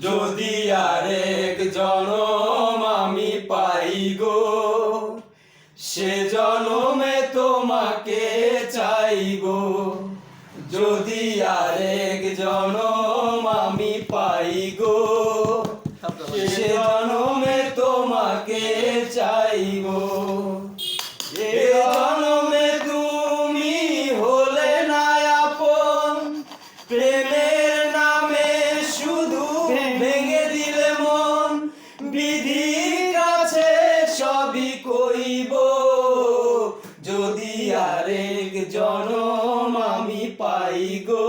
যদি আরেক জনম আমি পাই গো, সে জনমে তোমাকে চাইবো। যদি আরেক জনম আমি পাই গো, সে জনমে তোমাকে চাইবো। এ জনমে তুমি হলে না আপন, প্রেমের নামে শুধু ভেঙে দিলে মন। বিধির কাছে সবই কইব, যদি আরেক জনম আমি পাই গো,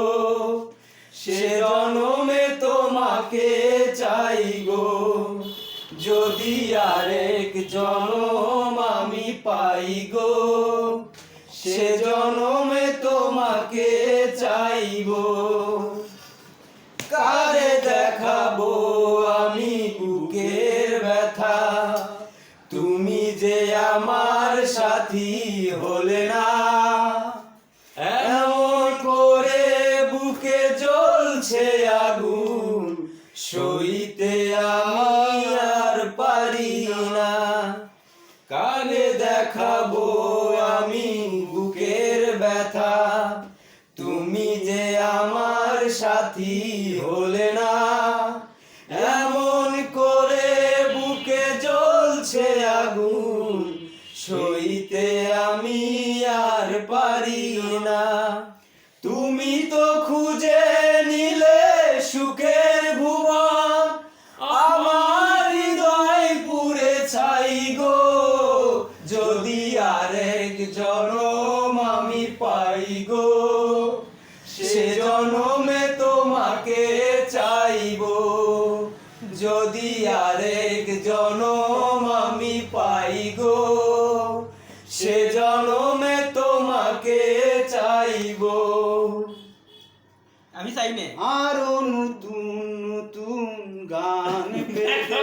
সে জনমে তোমাকে চাইবো। যদি আরেক জনম আমি পাই গো, সে জনমে তোমাকে চাইবো। কারে দেখাবো আমি বুকের ব্যথা, তুমি যে আমার সাথী হলে না। এমন করে বুকে জ্বলছে আগুন, সইতে আমি আর পারি না। কানে দেখাবো আমি বুকের ব্যথা, তুমি যে আমার সাথী হলে না। এমন করে বুকে জ্বলছে আগুন, সইতে আমি আর পারি না। তুমি তো খুঁজে নিলে সুখের ভুবন, আমার হৃদয় পুড়ে ছাই গো। যদি আরেক জনম আমি পাই গো, সে জনমে তোমাকে চাইবো। যদি আরেক জনম আমি পাই গো, সে জনমে তোমাকে চাইবো। আমি চাই না আরো নতুন নতুন গান পেতে